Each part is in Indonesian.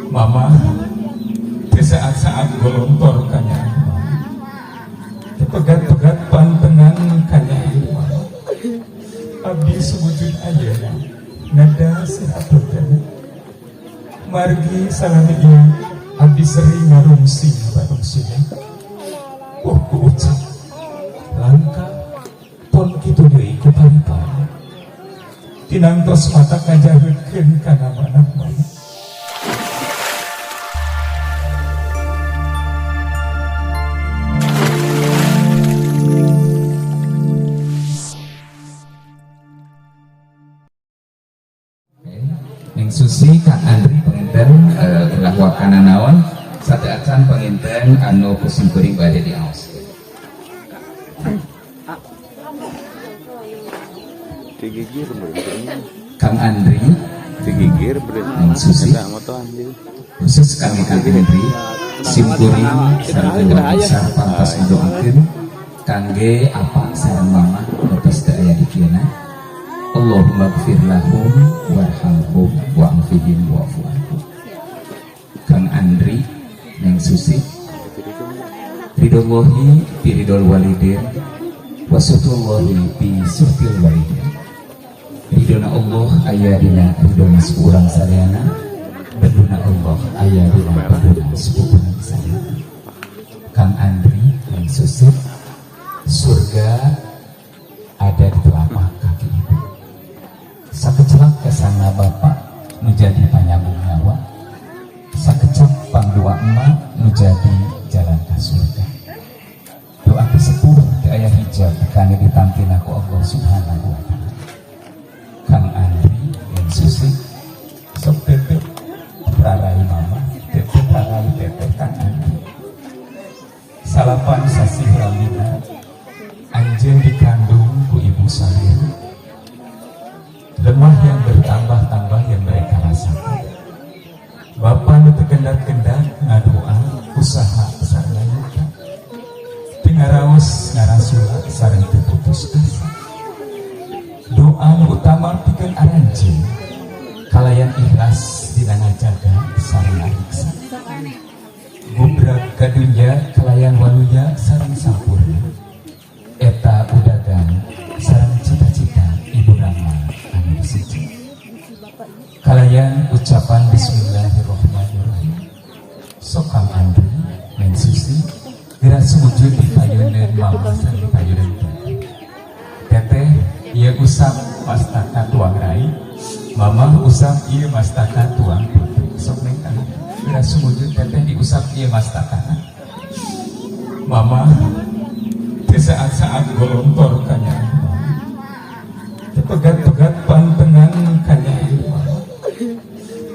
Mama di saat-saat golontor kanya pegat-pegat pantengan kanya abdi sewujud aja nada sehatutana margi salami ini abdi sering ngarungsing barungsing ku ucap langka pon kitu deui ku paripara tinangtos mata ngajahkeun kana mana-mana. Susi Kak Andri penginten ulah wakana naon sadeacan penginten anu kusimkuring bade di aos. Digigir Kang Andri digigir berarti Susi khusus kami Kang Andri simkuring sareng besar pantas ngadoakeun kangge apa sareng mama lepas teu aya dikieuna. Allahumma gfir lahum warhamhum wa'afihim wa'fu anhum. Kang Andri Neng Susi ridollahi fi ridol walidin wa sutullahi fi sutil walidin. Ridona Allah aya dina ridona seurang sadayana, beduna Allah aya dina beduna seurang sadayana. Kang Andri Neng Susi, surga ada di telapak kaki ibu. Sakecap kesana bapak menjadi panyambung nyawa, sakecap pangdua emak menjadi jalan ke surga. Doa kesepuh ke ayah hijab kami ditampin aku Allah subhanahu wa ta'ala. Kang Andri dan Susi sok tetep prarai mama, tetep prarai tetep Kang Andri. Salapan sasih ramina anjen dikandung ku ibu salih, lemah yang bertambah-tambah yang mereka rasakan. Bapak nu kendat-kendat ngadoa usaha besar layukan tingaraos ngarasula sareng teu putus asa. Doa nu utama pikeun aranjeun kalayan ikhlas dina ngajaga sareng ariksa. Gubrak ka dunya kalayan waluya sareng sampurna. Eta udagan sareng cita-cita ibu Rama anu siji. Kalayan ucapan bismillahirrahmanirrahim. Sok Kang Andri Neng Susi geura sujud di payeuneun mama sareng di payeuneun teteh ieu usap mastaka tuang rai, mama usap ieu mastaka tuang putri. Sok Neng Andri geura sujud teteh diusap ieu mastaka mama di saat-saat golontor kanya pegat-pegat pantengan kanya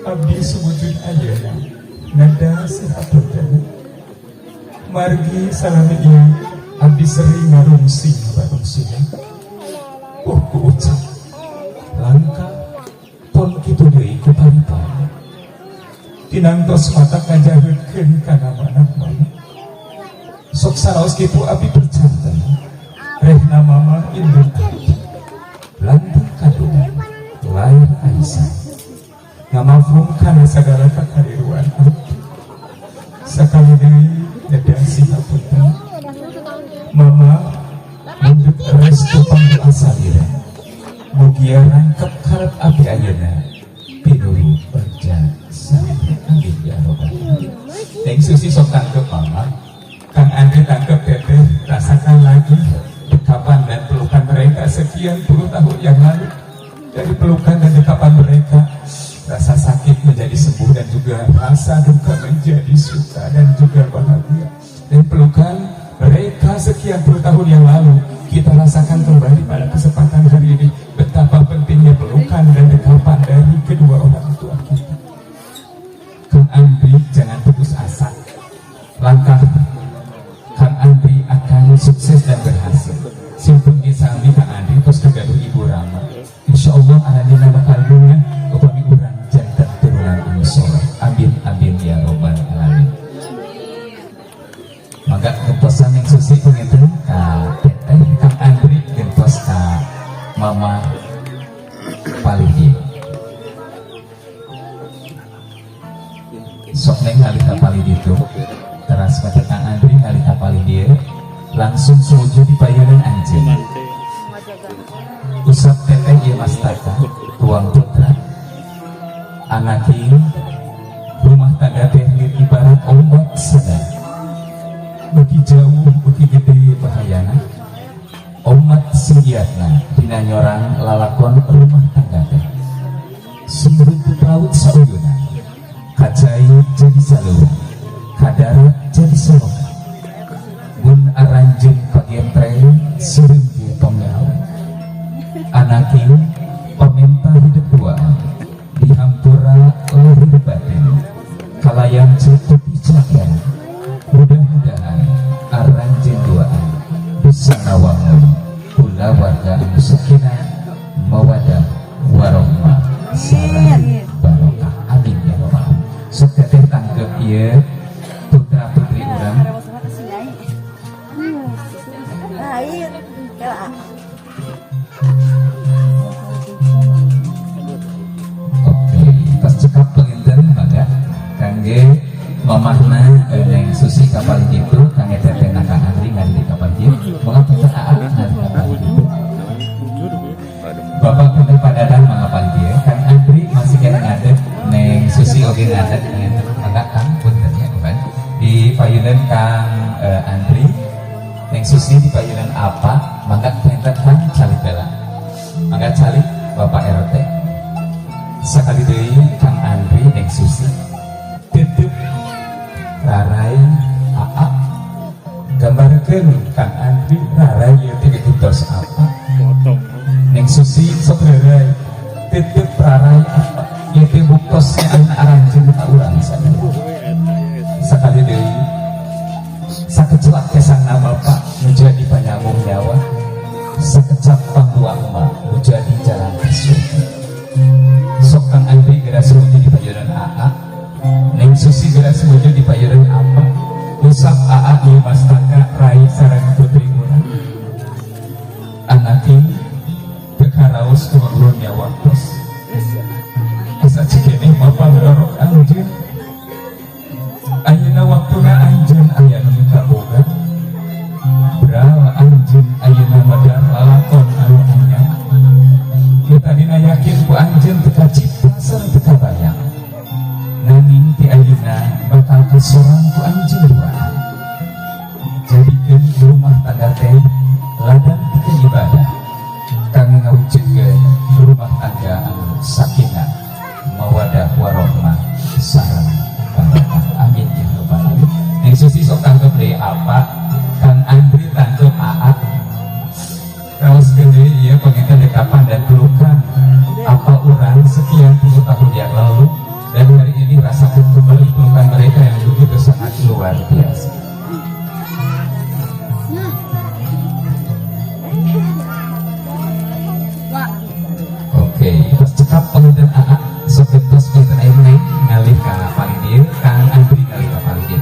abdi sewujud aja nada sehatutana margi salami ini abdi sering ngarungsing barungsing ku ucap langka pon kitu deui ku paripara tinangtos mata ngajahkeun kana mana-mana. Sok saraos kitu abdi bercanda rehna mama indun abdi lantung kadua lain Aisyah ngamafum kana sagala kakariruan abdi sakali deui dada sihapunten mama munduk restu pangdu asalira mugia rangkep karep abdi ayeuna pinuruh berjasa amin ya robbal alamin. Neng Susi sok tangkep mama, Kang Andri tangkep teteh, rasakan lagi dekapan dan pelukan mereka sekian puluh tahun yang lalu. Dari pelukan dan dekapan mereka, rasa sakit menjadi sembuh dan juga rasa duka menjadi suka dan juga bahagia. Dan pelukan mereka sekian puluh tahun yang lalu, kita rasakan kembali pada kesempatan hari ini betapa pentingnya pelukan dan dekapan dari kedua orang tua kita. Kang Andri jangan putus asa. Langkah Kang Andri akan sukses dan berhasil. Simpun disami Kang Andri terus kegaduh Ibu Rama. Insya Allah aladina bakal dunia upami urang jantan turunan anu soleh. Amin amin ya robbal alamin. Maka gentosan yang Susi penginten ka teteh Kang Andri gentos ka mama Palih. sok neng ngalih kapal itu teras pada Kang Andri ngalih kapal dia langsung sujud di payaran anjing usap teteh ya mas Taka tuang putra anaking rumah tangga teknik ibarat ombak sedang bagi jauh bagi gede bahayana omat singgiatna dina nyorang lalakon rumah tangga teh sumber laut sauyuna kacai jadi saluran kadarat jadi sorokan bun aranjun pagentreng sirengge pemgawe anaking peminta hidup duaan dihampura lahir batin kalayang cetupi cakya mudah-mudahan aranjun duaan bisa nawangun pula warga anu sakinah mawadah warohmah sareng barokah amin ya rabbal alamin. Sok teteh tanggep ieu putra putri urang. Oke, pas cekap penginten mangga kangge mamahna Neng Susi kapal itu kangge teteh Kang Andri ngali di kapal itu mangga teteh aa ngali kapal itu. Bapak Putri Padadang mangapal dia Kang Andri masih kena ngadep Neng Susi oge ngadep mangga Kang puntennya bukan di payunan Kang Andri Neng Susi di payunan apa mangga penten Kang calik bela mangga calik Bapak RT sekali deui Kang Andri Neng Susi titip rarai aa gambarkeun Kang Andri rarai ieu teh ditos apa Neng Susi sok rarai titip rarai apa ieu teh buktosnya ayeuna aranjeun ka urang sadaya sakali deui sakecelak kesangna Bapak nu jadi panyambung nyawa sakecap pangluang mah nu jadi jalan ka surga sok Kang Andri geura sujud di payeunan aa Neng Susi geura sujud di payeunan apa usap aa ieu mas Taka rai sareng putri urang anaking karaos turun nyawa tos asa cikini mapa ngorok anjeun ayeuna waktuna anjeun aya nu kaboga brah anjeun ayeuna madar lalakon anu anyar kita dina yakin ku anjeun teu kacipta sareng teu kabayang nanging ti ayeuna bakal kasorang ku anjeun duaan jadikeun rumah tangga teh ladang teu ibadah kami ngawujudkeun rumah tangga anu sakinah mawadah warohmah sareng barokah amin ya rabbal alamin. Neng Susi sok tangkep deui apa Kang Andri tangkep aa kaos gede ieu penginten dekapan dan pelukan apa urang sekian puluh tahun yang lalu dan hari ini rasakan kembali pelukan mereka yang begitu sangat luar biasa. Oke, pas cekap penginten aa soketos penginten air naik ngalih ka paling dia Kang Andri ngalih ka paling dia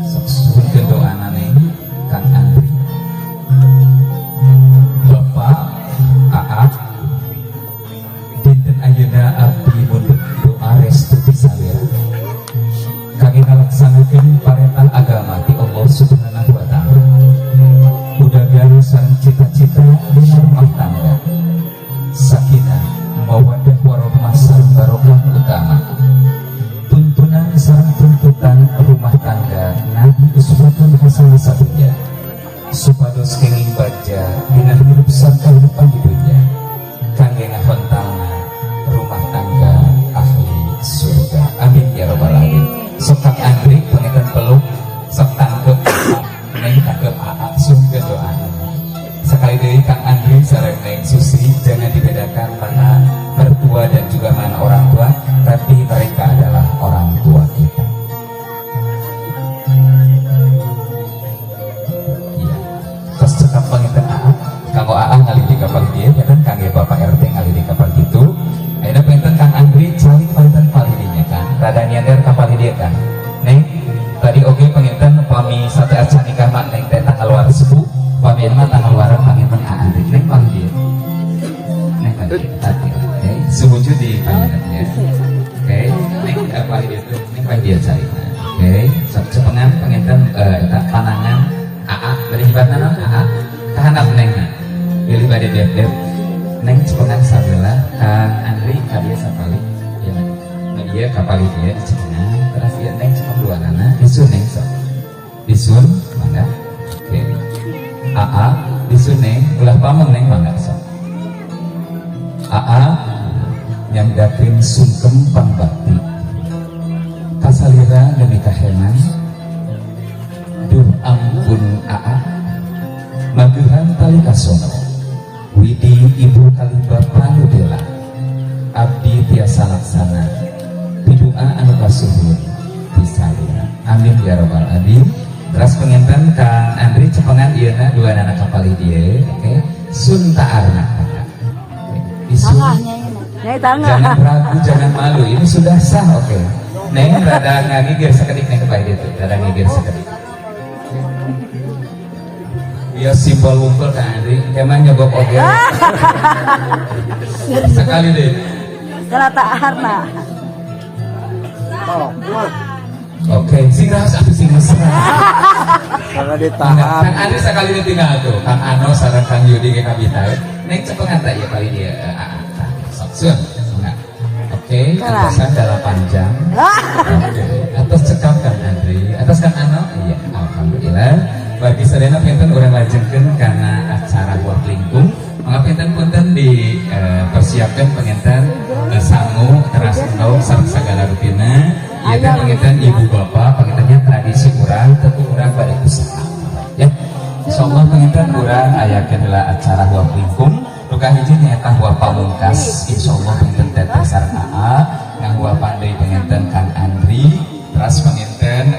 sok suhun doana neng Kang Andri Bapak aa dinten ayeuna abdi mundut doa restu ti salira kangge ngalaksanakeun paretah agama ti Allah Subhanahu wa taala udagan sareng cita-cita dina rumah tangga sakinah mawaddah warohmah sareng barokah utama tuntunan sareng tuntutan rumah tangga Nabi uswatun hasanah sadunya supados kenging baja dina hirup sareng kahirupan di dunya kangge ngahontalna rumah tangga ahli surga amin ya rabbal alamin. Sok Kang Andri penginten peluk sok tangkep neng tangkep aa sungkeun doa sekali deui Kang Andri sareng Neng Susi jangan dibedakan mana mertua dan juga mana orang tua tapi mereka adalah orang tua kita. Iya terus cekap penginten aa kanggo aa ngalih di kapal dia ya kan kangge Bapak RT ngalih di kapal gitu ayeuna penginten Kang Andri calik penginten palidinya kan rada nyadar kapal dia kan neng tadi oge penginten pami sate acan nikah mak neng teh tanggal luar sepuh pami mah tanggal luar penginten Andri neng pali dia neng tadi sewujud di panjenengan. Oke, neng apa itu? Neng apa dia cari? Oke, cepengan penginten panangan AA berhibatna non AA tahanap neng. Pilih pada dep neng cepengan sabelah Kang Andri kabeh sapali. Ya, dia kapali dia cepengan terus dia neng cepeng dua nana disun neng sok. Disun mangga. Oke. AA disun neng ulah pamong neng mangga sok. AA yang dakin sungkem pangbakti kasalira demi kaheman duh ampun AA magehan tali kasono widi ibu kali bapa nudela abdi tiasa laksana pidua anu kasuhun disalira amin ya robbal alamin. Terus penginten Kang Andri cepengan ieu dua anak kapali dia. Oke, sun taarna isun. Jangan ragu, jangan malu. Ini sudah sah, oke. Neng rada ngagigir sekedik neng kepaid itu, rada ngigir sekedik. Dia simbol wumpul Kang Andri, emang nyogok oge. Sekali deh. Kalau tak harna. Oke, sing rahas aku sing mesra. Karena ditahan. Kang Andri sekali ini tinggal tuh. Kang Ano sareng Kang Yudi ke Kabita. Neng cepengan tak ya kali dia. Sun, enggak. Oke, atasan dalam panjang. Oke, atas cekap Kang Andri, atas Kang Ano. Iya, alhamdulillah. Bagi sadayana pinten urang lajengkeun karena acara buah lingkung. Mangga pinten-pinten dipersiapkan penginten sangu teras endong sareng sagala rutina. Ieu teh penginten ibu bapak, pengintennya tradisi urang, tentu urang bade usaha. Ya. Insyaallah penginten urang ayakeun heula acara buah lingkung. Luka hiji nyaeta huwa pamungkas, insyaallah penginten teteh sareng AA, ngahuwa pandai penginten Kang Andri, terus penginten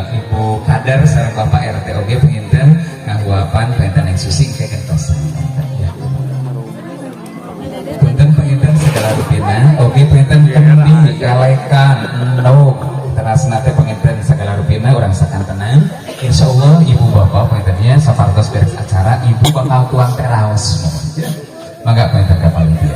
Ibu Kadar sareng Bapak RT oge penginten ngahuwapan penginten yang susing ke gentosan. Punten penginten segala rutina, oge penginten kemudian kalekan endog, terus nate penginten segala rutina urang sakantenan. Insyaallah ibu bapak pengintennya sapartos beres acara ibu bakal tuang teraos. Mangga penginten kapal dia.